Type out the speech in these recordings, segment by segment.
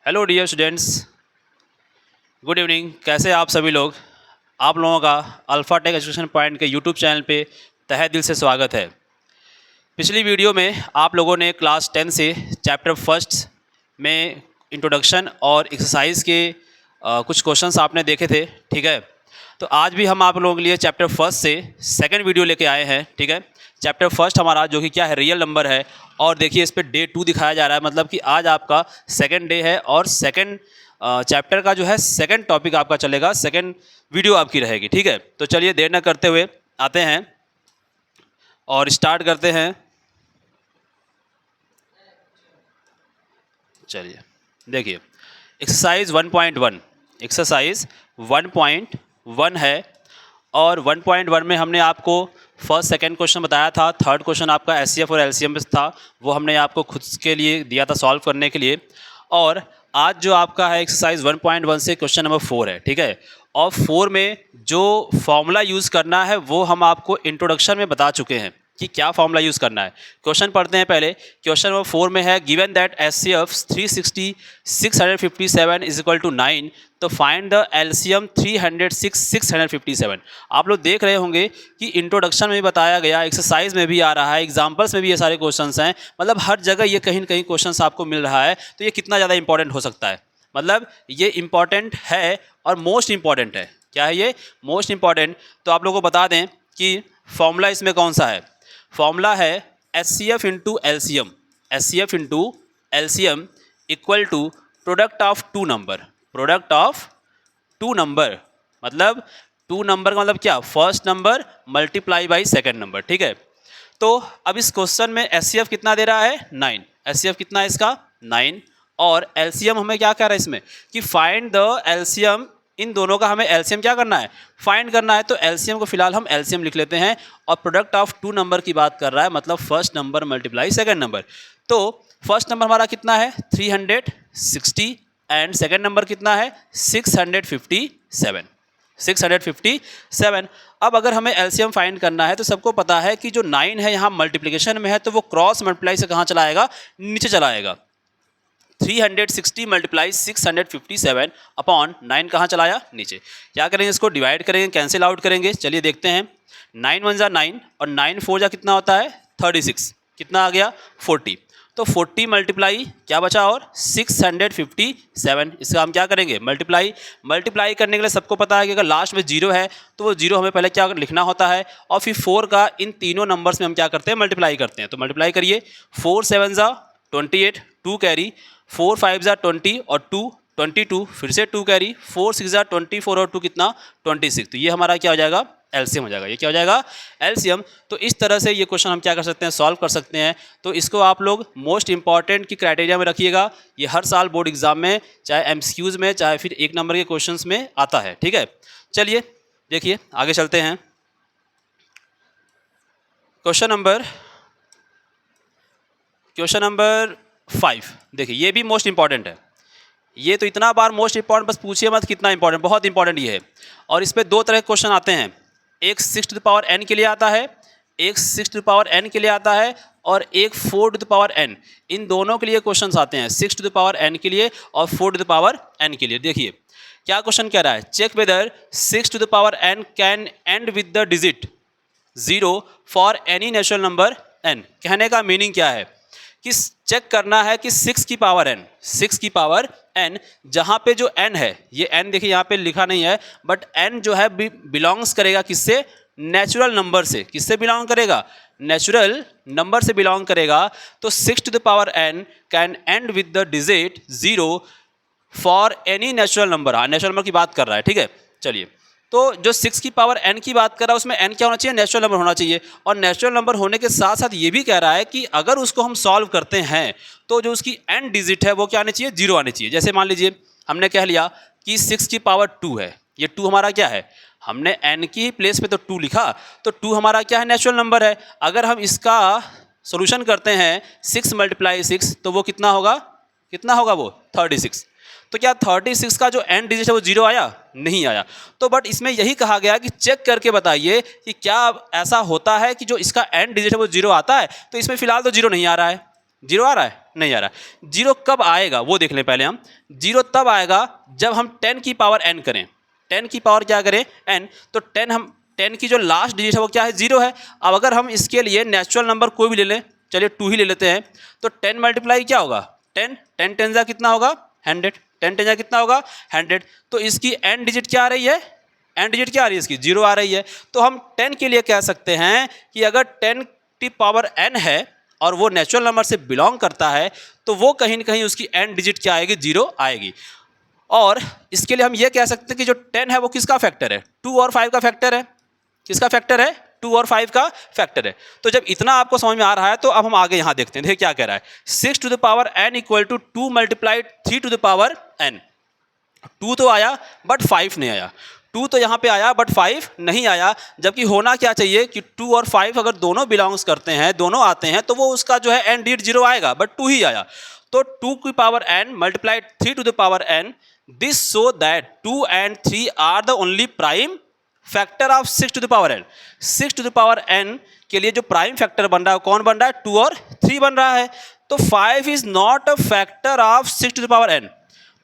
Hello dear students, good evening. कैसे आप सभी लोग? आप लोगों का अल्फ़ा टेक एजुकेशन पॉइंट के यूट्यूब चैनल पे तहे दिल से स्वागत है। पिछली वीडियो में आप लोगों ने क्लास 10 से चैप्टर फर्स्ट में इंट्रोडक्शन और एक्सरसाइज के कुछ क्वेश्चंस आपने देखे थे, ठीक है। तो आज भी हम आप लोगों के लिए चैप्टर फर्स्ट से सेकंड वीडियो लेके आए हैं, ठीक है। चैप्टर फर्स्ट हमारा जो कि क्या है, रियल नंबर है। और देखिए इस पर डे 2 दिखाया जा रहा है, मतलब कि आज आपका सेकंड डे है और सेकंड चैप्टर का जो है सेकंड टॉपिक आपका चलेगा, सेकंड वीडियो आपकी रहेगी, ठीक है। तो चलिए देर न करते हुए आते हैं और स्टार्ट करते हैं। चलिए देखिए, एक्सरसाइज 1.1 एक्सरसाइज 1.1 है। और 1.1 में हमने आपको फर्स्ट सेकंड क्वेश्चन बताया था, थर्ड क्वेश्चन आपका एचसीएफ और एलसीएम में था, वो हमने आपको खुद के लिए दिया था सॉल्व करने के लिए। और आज जो आपका है एक्सरसाइज 1.1 से क्वेश्चन नंबर 4 है, ठीक है। और 4 में जो फॉर्मूला यूज़ करना है वो हम आपको इंट्रोडक्शन में बता चुके हैं कि क्या फॉर्मूला यूज़ करना है। क्वेश्चन पढ़ते हैं पहले। क्वेश्चन नंबर 4 में है, given that HCF 360 657 is equal to 9, तो फाइंड द एलसीएम 306 657। आप लोग देख रहे होंगे कि इंट्रोडक्शन में बताया गया, एक्सरसाइज में भी आ रहा है, एग्जाम्पल्स में भी ये सारे क्वेश्चंस हैं, मतलब हर जगह ये कहीं ना कहीं क्वेश्चंस आपको मिल रहा है। तो ये कितना ज़्यादा इंपॉर्टेंट हो सकता है, मतलब ये इंपॉर्टेंट है और मोस्ट इंपॉर्टेंट है। क्या है ये? Most important. तो आप लोगों को बता दें कि फॉर्मूला इसमें कौन सा है। फॉर्मूला है HCF into LCM, HCF into LCM equal to product of two number, product of two number. मतलब टू नंबर का मतलब क्या, first number multiply by second number, ठीक है। तो अब इस क्वेश्चन में एचसीएफ कितना दे रहा है, 9। एचसीएफ कितना है इसका, 9। और एलसीएम हमें क्या कह रहा है इसमें कि फाइंड द एलसीएम, इन दोनों का हमें एलसीएम क्या करना है, फाइंड करना है। तो एलसीएम को फिलहाल हम एलसीएम लिख लेते हैं। और प्रोडक्ट ऑफ टू नंबर की बात कर रहा है, मतलब first number multiply second number. तो फर्स्ट नंबर हमारा कितना है, 360, एंड सेकंड नंबर कितना है, 657, 657। अब अगर हमें एलसीएम फाइंड करना है तो सबको पता है कि जो 9 है यहाँ मल्टीप्लिकेशन में है, तो वो क्रॉस मल्टीप्लाई से कहाँ चला आएगा, नीचे चला आएगा। 360 मल्टीप्लाई 657 अपॉन 9 कहाँ चलाया, नीचे। क्या करेंगे, इसको डिवाइड करेंगे, कैंसिल आउट करेंगे। चलिए देखते हैं। 9 1 जा 9 और 9 4 जा कितना होता है, 36। कितना आ गया, 40। तो 40 मल्टीप्लाई क्या बचा, और 657। इसका हम क्या करेंगे, मल्टीप्लाई। मल्टीप्लाई करने के लिए सबको पता है कि अगर लास्ट में जीरो है तो वो जीरो हमें पहले क्या लिखना होता है, और फिर 4 का इन तीनों नंबर्स में हम क्या करते हैं, मल्टीप्लाई करते हैं। तो मल्टीप्लाई करिए। 4 7 जा 28, 2 कैरी, 4 5 जा 20 और 2 22, फिर से 2 कैरी, 4 6 जा 24 और 2 कितना, 26। तो ये हमारा क्या हो जाएगा, एलसीएम हो जाएगा। ये क्या हो जाएगा, एलसीएम। तो इस तरह से ये क्वेश्चन हम क्या कर सकते हैं, सॉल्व कर सकते हैं। तो इसको आप लोग मोस्ट इंपॉर्टेंट की क्राइटेरिया में रखिएगा। ये हर साल बोर्ड एग्जाम में, चाहे एमसीक्यूज में, चाहे फिर एक नंबर के क्वेश्चंस में आता है, ठीक है। चलिए देखिए आगे चलते हैं। क्वेश्चन नंबर 5 देखिए, ये भी मोस्ट इंपॉर्टेंट है। ये तो इतना बार मोस्ट इंपॉर्टेंट, बस पूछिए मत कितना इंपॉर्टेंट, बहुत इंपॉर्टेंट ये है। और इस पे दो तरह के क्वेश्चन आते हैं, एक 6 टू द पावर n के लिए आता है, एक 6 टू द पावर n के लिए आता है, और एक 4 टू द पावर n। इन दोनों के लिए क्वेश्चंस आते हैं, 6 टू द पावर n के लिए और 4 टू द पावर n के लिए। देखिए क्या क्वेश्चन कह रहा है, check whether 6 to the power n can end with the digit 0 for any natural number n। कहने का मीनिंग क्या है कि चेक करना है कि 6 की पावर n, 6 की पावर n, जहाँ पे जो n है, ये n देखिए यहाँ पे लिखा नहीं है, बट n जो है बिलोंग्स करेगा किससे, नेचुरल नंबर से। किससे बिलोंग करेगा, नेचुरल नंबर से बिलोंग करेगा। तो 6 to the power n can end with the digit 0 for any natural number. हाँ, नेचुरल नंबर की बात कर रहा है, ठीक है। चलिए, तो जो 6 की पावर n की बात कर रहा है उसमें n क्या होना चाहिए, नेचुरल नंबर होना चाहिए। और नेचुरल नंबर होने के साथ साथ ये भी कह रहा है कि अगर उसको हम सॉल्व करते हैं तो जो उसकी n डिजिट है वो क्या आनी चाहिए, 0 आनी चाहिए। जैसे मान लीजिए हमने कह लिया कि 6 की पावर 2 है, ये 2 हमारा क्या है, हमने n की प्लेस पे तो 2 लिखा, तो 2 हमारा क्या है, नेचुरल नंबर है। अगर हम इसका सोल्यूशन करते हैं 6 मल्टीप्लाई 6, तो वो कितना होगा, कितना होगा वो, 36। तो क्या 36 का जो एंड डिजिट है वो 0 आया, नहीं आया। तो बट इसमें यही कहा गया कि चेक करके बताइए कि क्या ऐसा होता है कि जो इसका एंड डिजिट है वो 0 आता है। तो इसमें फिलहाल तो 0 नहीं आ रहा है, जीरो आ रहा है? नहीं आ रहा है। जीरो कब आएगा वो देख लें पहले हम। जीरो तब आएगा जब हम 10 की पावर n करें। 10 की पावर क्या करें? n। तो 10 की जो लास्ट डिजिट है वो क्या है? जीरो है। अब अगर हम इसके लिए नेचुरल नंबर कोई भी ले लें, चलिए 2 ही ले लेते हैं, तो 10 मल्टीप्लाई क्या होगा? 10 10 10 जा कितना होगा? 100। 10 10 जा कितना होगा? 100। तो इसकी n डिजिट क्या आ रही है? n डिजिट क्या आ रही है इसकी? जीरो आ रही है। तो हम 10 के लिए कह सकते हैं कि अगर 10 की पावर n है और वो नेचुरल नंबर से बिलोंग करता है तो वो कहीं ना कहीं उसकी n डिजिट क्या आएगी? जीरो आएगी। और इसके लिए हम ये कह सकते हैं कि जो 10 है वो किसका फैक्टर है? 2 और 5 का फैक्टर है। किसका फैक्टर है? 2 और 5 का फैक्टर है। तो जब इतना आपको समझ में आ रहा है तो अब हम आगे यहाँ देखते हैं। देखिए क्या कह रहा है, 6 to the power n equal to 2 multiplied 3 to the power n। 2 तो आया बट 5 नहीं आया। 2 तो यहाँ पे आया बट 5 नहीं आया। जबकि होना क्या चाहिए कि 2 और 5 अगर दोनों बिलोंग्स करते हैं, दोनों आते हैं, तो वो उसका जो है n डिजिट जीरो आएगा, बट 2 ही आया। तो 2 की पावर n multiplied 3 to the power n, this so that 2 and 3 are the only prime factor of 6 to the power n। 6 to the power n के लिए जो प्राइम फैक्टर बन रहा है कौन बन रहा है? 2 और 3 बन रहा है। तो 5 is not a factor of 6 to the power n।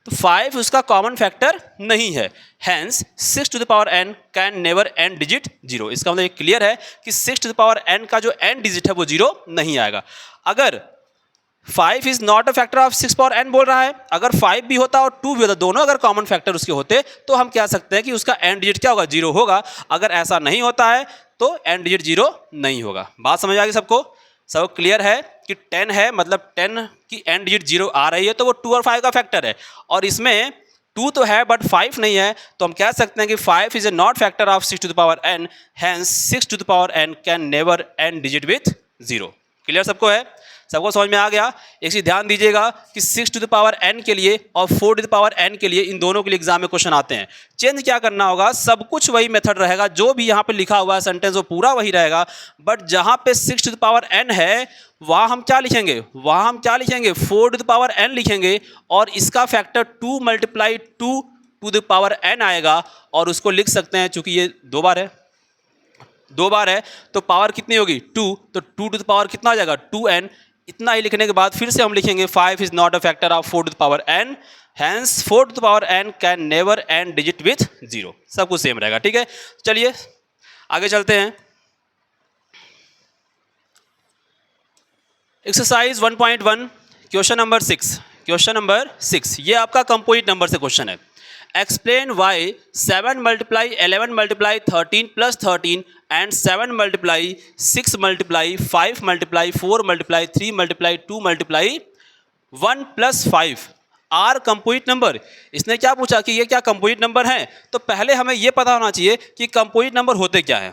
तो 5 उसका कॉमन फैक्टर नहीं है। Hence 6 to the power n can never n digit zero. इसका मतलब ये क्लियर है कि 6 टू द पावर n का जो n डिजिट है वो जीरो नहीं आएगा। अगर 5 is not a factor of 6 power n बोल रहा है, अगर 5 भी होता और 2 भी होता, दोनों अगर कॉमन फैक्टर उसके होते तो हम कह सकते हैं कि उसका n डिजिट क्या होगा? जीरो होगा। अगर ऐसा नहीं होता है तो n डिजिट जीरो नहीं होगा। बात समझ आ गई सबको? सब क्लियर है कि 10 है मतलब 10 की n डिजिट जीरो आ रही है तो वो 2 और 5 का फैक्टर है, और इसमें 2 तो है बट 5 नहीं है, तो हम कह सकते हैं कि 5 is a not factor of 6 to the power n। Hence 6 to the power n can never n digit with zero. Clear सबको है? सबको समझ में आ गया? एक चीज ध्यान दीजिएगा कि 6 टू द पावर n के लिए और 4 टू द पावर n के लिए, इन दोनों के लिए एग्जाम में क्वेश्चन आते हैं। चेंज क्या करना होगा? सब कुछ वही मेथड रहेगा, जो भी यहाँ पे लिखा हुआ है सेंटेंस वो पूरा वही रहेगा, बट जहाँ पे 6 टू द पावर n है वहाँ हम क्या लिखेंगे? वहाँ हम क्या लिखेंगे? 4 टू द पावर n लिखेंगे, और इसका factor 2 multiply 2 to the power n आएगा, और उसको लिख सकते हैं, चूंकि ये 2 बार है, 2 बार है तो पावर कितनी होगी? 2। तो 2 टू द पावर कितना आ जाएगा? 2n। इतना ही लिखने के बाद फिर से हम लिखेंगे 5 is not a factor of 4 to the power n। Hence 4 to the power n can never n digit with zero. सब कुछ सेम रहेगा। ठीक है, चलिए आगे चलते हैं। Exercise 1.1 question number 6। Question number 6 ये आपका कंपोजिट नंबर से क्वेश्चन है। Explain why 7 multiply 11 multiply 13 plus 13 and 7 multiply 6 multiply 5 multiply 4 multiply 3 multiply 2 multiply 1 plus 5 are composite number. इसने क्या पूछा कि ये क्या कंपोजिट नंबर है? तो पहले हमें ये पता होना चाहिए कि कंपोजिट नंबर होते क्या है।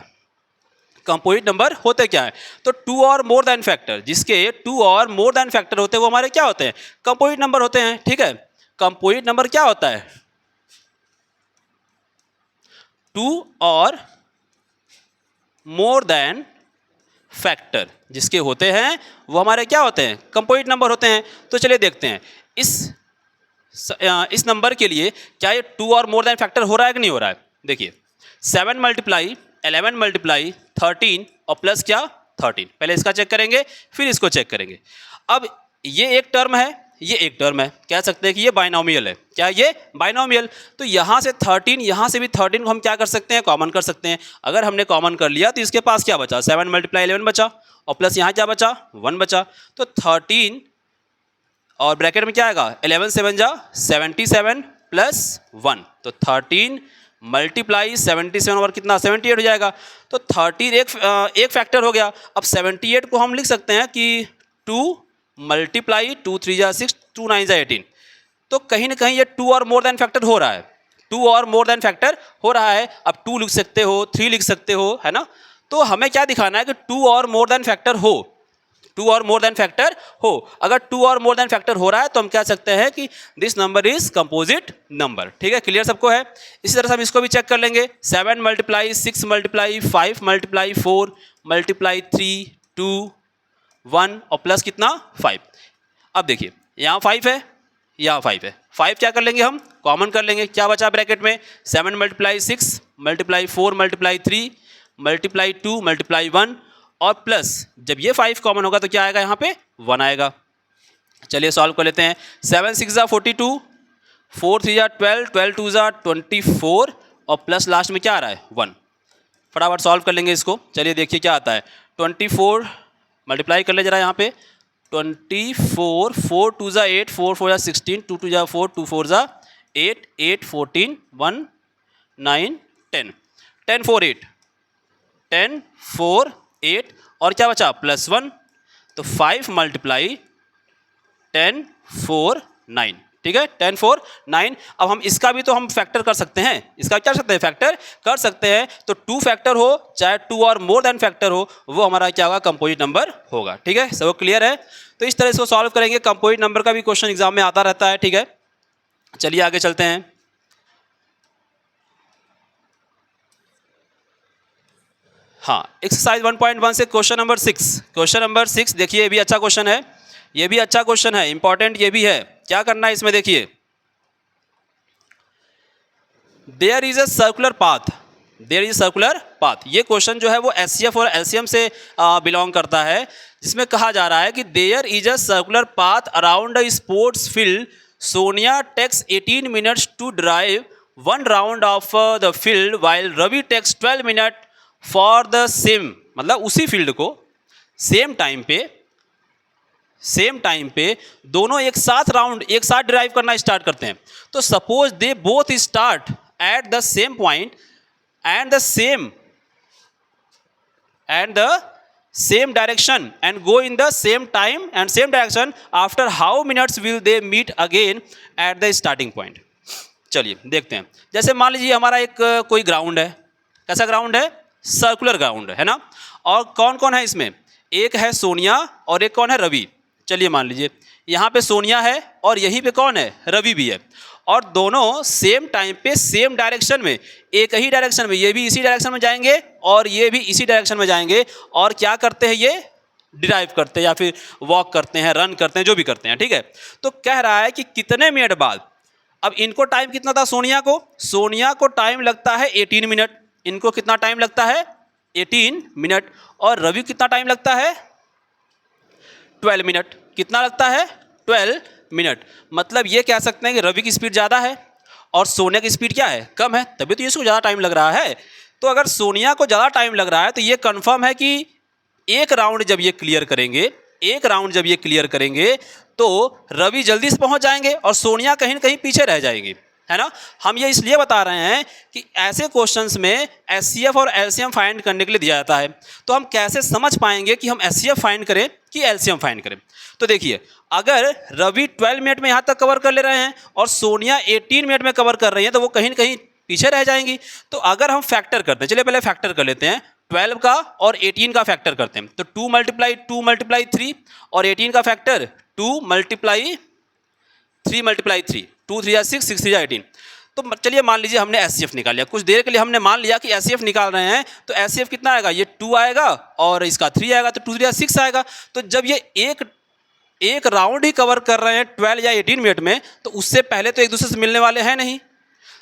कंपोजिट नंबर होते क्या है? तो 2 और मोर देन फैक्टर, जिसके 2 और मोर देन फैक्टर होते हैं वो हमारे क्या होते हैं? कंपोजिट नंबर होते हैं। ठीक है, कंपोजिट नंबर क्या होता है? 2 और मोर देन फैक्टर जिसके होते हैं वो हमारे क्या होते हैं? कंपोजिट नंबर होते हैं। तो चलिए देखते हैं इस नंबर के लिए क्या ये 2 और मोर देन फैक्टर हो रहा है कि नहीं हो रहा है। देखिए 7 मल्टीप्लाई 11 मल्टीप्लाई 13 और प्लस क्या 13, पहले इसका चेक करेंगे फिर इसको चेक करेंगे। अब ये एक टर्म है, ये एक टर्म है, कह सकते हैं कि ये बाइनोमियल है। क्या ये बाइनोमियल? तो यहाँ से 13, यहाँ से भी 13 को हम क्या कर सकते हैं? कॉमन कर सकते हैं। अगर हमने कॉमन कर लिया तो इसके पास क्या बचा? 7 मल्टीप्लाई 11 बचा, और प्लस यहाँ क्या बचा? 1 बचा। तो 13 और ब्रैकेट में क्या आएगा? 11 7 जा 77 प्लस 1, तो 13 मल्टीप्लाई 77 और कितना? 78 हो जाएगा। तो 13 एक फैक्टर हो गया। अब 78 को हम लिख सकते हैं कि 2 मल्टीप्लाई 2 3 जा 6 2 9 जा 18। तो कहीं ना कहीं ये 2 और मोर देन फैक्टर हो रहा है, 2 और मोर देन फैक्टर हो रहा है। अब 2 लिख सकते हो, 3 लिख सकते हो, है ना। तो हमें क्या दिखाना है कि 2 और मोर देन फैक्टर हो, 2 और मोर देन फैक्टर हो। अगर 2 और मोर देन फैक्टर हो रहा है तो हम कह सकते हैं कि this number is composite number. ठीक है, क्लियर सबको है? इसी तरह से हम इसको भी चेक कर लेंगे। 7 मल्टीप्लाई 6 मल्टीप्लाई 5 मल्टीप्लाई 4 मल्टीप्लाई 3 2 1 और प्लस कितना 5। अब देखिए यहाँ 5 है, यहाँ 5 है, 5 क्या कर लेंगे हम? कॉमन कर लेंगे। क्या बचा ब्रैकेट में? 7 multiply 6 multiply 4 multiply 3 multiply 2 multiply 1 और प्लस जब ये 5 कॉमन होगा तो क्या आएगा? यहाँ पे 1 आएगा। चलिए सॉल्व कर लेते हैं। 7 6 ज़ा 42, 4 3 ज़ा 12, 12 2 ज़ा 24 और प्लस लास्ट में क्या आ रहा है 1। फटाफट सॉल्व कर लेंगे इसको। चलिए देखिए क्या आता है। 24 मल्टीप्लाई कर ले जरा यहाँ पे। 24, 4 2 ज़ा 8, 4 4 ज़ा 16, 2 2 ज़ा 4, 2 4 ज़ा 8, 8 14, 1 9 10, 10 4 8, 10 4 8 और क्या बचा प्लस 1, तो 5 मल्टीप्लाई 10 4 9, ठीक है 10 4 9। अब हम इसका भी तो हम फैक्टर कर सकते हैं, इसका क्या कर सकते हैं फैक्टर कर सकते हैं। तो 2 फैक्टर हो चाहे 2 और मोर देन फैक्टर हो, वो हमारा क्या होगा कंपोजिट नंबर होगा। ठीक है, सब क्लियर है। तो इस तरह इसको सॉल्व करेंगे। कंपोजिट नंबर का भी क्वेश्चन एग्जाम में आता रहता है। ठीक है, चलिए आगे चलते हैं। हाँ, एक्सरसाइज 1.1 से क्वेश्चन नंबर 6। क्वेश्चन नंबर 6 देखिए, ये भी अच्छा क्वेश्चन है, ये भी अच्छा क्वेश्चन है, इंपॉर्टेंट ये भी है। क्या करना है इसमें देखिए, there is a circular path, there is circular path. ये क्वेश्चन जो है वो एचसीएफ और एलसीएम से बिलोंग करता है, जिसमें कहा जा रहा है कि there is a circular path around a sports field, Sonia takes 18 minutes to drive 1 round of the field while Ravi takes 12 minute for the same. मतलब उसी फील्ड को सेम टाइम पे दोनों एक साथ राउंड एक साथ ड्राइव करना स्टार्ट करते हैं। तो suppose they both start at the same point and the same direction and go in the same time and same direction, after how minutes will they meet again at the starting point. चलिए देखते हैं। जैसे मान लीजिए हमारा एक कोई ground है, कैसा ग्राउंड है, सर्कुलर ग्राउंड है ना। और कौन कौन है इसमें, एक है सोनिया और एक कौन है रवि। चलिए मान लीजिए यहाँ पे सोनिया है और यहीं पे कौन है, रवि भी है। और दोनों सेम टाइम पे सेम डायरेक्शन में, एक ही डायरेक्शन में, ये भी इसी डायरेक्शन में जाएंगे और ये भी इसी डायरेक्शन में जाएंगे। और क्या करते हैं, ये ड्राइव करते हैं या फिर वॉक करते हैं, रन करते हैं, जो भी करते हैं। ठीक है, तो कह रहा है कि कितने मिनट बाद, अब इनको टाइम कितना था सोनिया को टाइम लगता है 18 मिनट, इनको कितना टाइम लगता है 18 मिनट, और रवि कितना टाइम लगता है 12 मिनट। कितना लगता है 12 मिनट। मतलब ये कह सकते हैं कि रवि की स्पीड ज़्यादा है और सोनिया की स्पीड क्या है, कम है, तभी तो इसको ज़्यादा टाइम लग रहा है। तो अगर सोनिया को ज़्यादा टाइम लग रहा है तो ये कंफर्म है कि एक राउंड जब ये क्लियर करेंगे तो रवि जल्दी से पहुंच जाएंगे और सोनिया कहीं ना कहीं पीछे रह जाएंगी, है ना। हम ये इसलिए बता रहे हैं कि ऐसे क्वेश्चंस में एचसीएफ और एलसीएम फाइंड करने के लिए दिया जाता है। तो हम कैसे समझ पाएंगे कि हम एचसीएफ फाइंड करें कि एलसीएम फाइंड करें। तो देखिए, अगर रवि 12 मिनट में यहाँ तक कवर कर ले रहे हैं और सोनिया 18 मिनट में कवर कर रही हैं, तो वो कहीं ना कहीं पीछे रह जाएंगी। तो अगर हम फैक्टर करते हैं, चलिए पहले फैक्टर कर लेते हैं, 12 का और 18 का फैक्टर करते हैं। तो 2 मल्टीप्लाई 3 और 18 का फैक्टर 2 मल्टीप्लाई 3, 2 3 या 6, 6 3 या 18। तो चलिए मान लीजिए हमने एचसीएफ निकाल लिया, कुछ देर के लिए हमने मान लिया कि एचसीएफ निकाल रहे हैं। तो एचसीएफ कितना आएगा, ये 2 आएगा और इसका 3 आएगा, तो 2 3 या 6 आएगा। तो जब ये एक राउंड ही कवर कर रहे हैं 12 या 18 मिनट में, तो उससे पहले तो एक दूसरे से मिलने वाले हैं नहीं।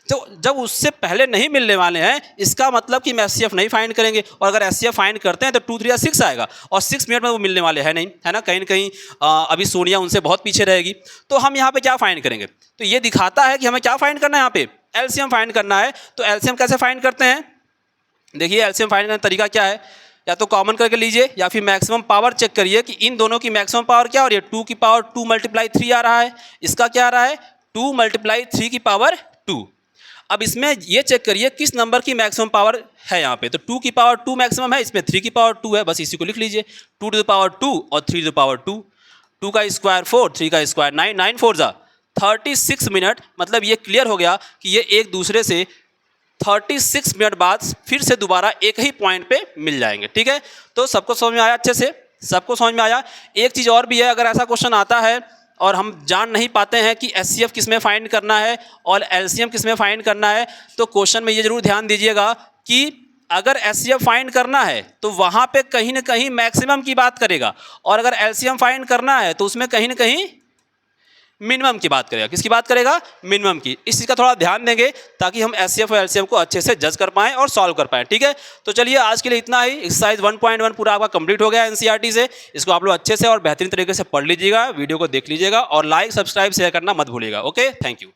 तो जब उससे पहले नहीं मिलने वाले हैं, इसका मतलब कि हम एचसीएफ नहीं फाइंड करेंगे। और अगर एचसीएफ फाइंड करते हैं तो 2 3 या 6 आएगा और 6 मिनट में वो मिलने वाले हैं नहीं, है ना। कहीं ना कहीं अभी सोनिया उनसे बहुत पीछे रहेगी। तो हम यहाँ पे क्या फाइंड करेंगे, तो ये दिखाता है कि हमें क्या फाइंड करना है, यहाँ पे एलसीएम फाइंड करना है। तो एलसीएम कैसे फाइंड करते हैं, देखिए एलसीएम फाइंड करने का तरीका क्या है, या तो कॉमन करके लीजिए या फिर मैक्सिमम पावर चेक करिए कि इन दोनों की मैक्सिमम पावर क्या हो रही है। 2 की पावर 2 मल्टीप्लाई 3 आ रहा है, इसका क्या आ रहा है 2 मल्टीप्लाई 3 की पावर 2। अब इसमें ये चेक करिए किस नंबर की मैक्सिमम पावर है यहाँ पे। तो 2 की पावर 2 मैक्सिमम है, इसमें 3 की पावर 2 है, बस इसी को लिख लीजिए 2 टू द पावर 2 और 3 टू द पावर 2। 2 का स्क्वायर 4, 3 का स्क्वायर 9, 9 4 जा 36 मिनट। मतलब ये क्लियर हो गया कि ये एक दूसरे से 36 मिनट बाद फिर से दोबारा एक ही पॉइंट पे मिल जाएंगे। ठीक है, तो सबको समझ में आया, अच्छे से सबको समझ में आया। एक चीज़ और भी है, अगर ऐसा क्वेश्चन आता है और हम जान नहीं पाते हैं कि एचसीएफ किस में फाइंड करना है और एलसीएम किस में फाइंड करना है, तो क्वेश्चन में ये जरूर ध्यान दीजिएगा कि अगर एचसीएफ फाइंड करना है तो वहाँ पे कहीं ना कहीं मैक्सिमम की बात करेगा, और अगर एलसीएम फाइंड करना है तो उसमें कहीं ना कहीं मिनिमम की बात करेगा। किसकी बात करेगा? मिनिमम की। इस चीज़ का थोड़ा ध्यान देंगे ताकि हम एचसीएफ और एलसीएम को अच्छे से जज कर पाएं और सॉल्व कर पाएं। ठीक है, तो चलिए आज के लिए इतना ही। एक्सरसाइज 1.1 पूरा आपका कंप्लीट हो गया एनसीईआरटी से। इसको आप लोग अच्छे से और बेहतरीन तरीके से पढ़ लीजिएगा, वीडियो को देख लीजिएगा और लाइक, सब्सक्राइब, शेयर करना मत भूलिएगा। Okay, thank you.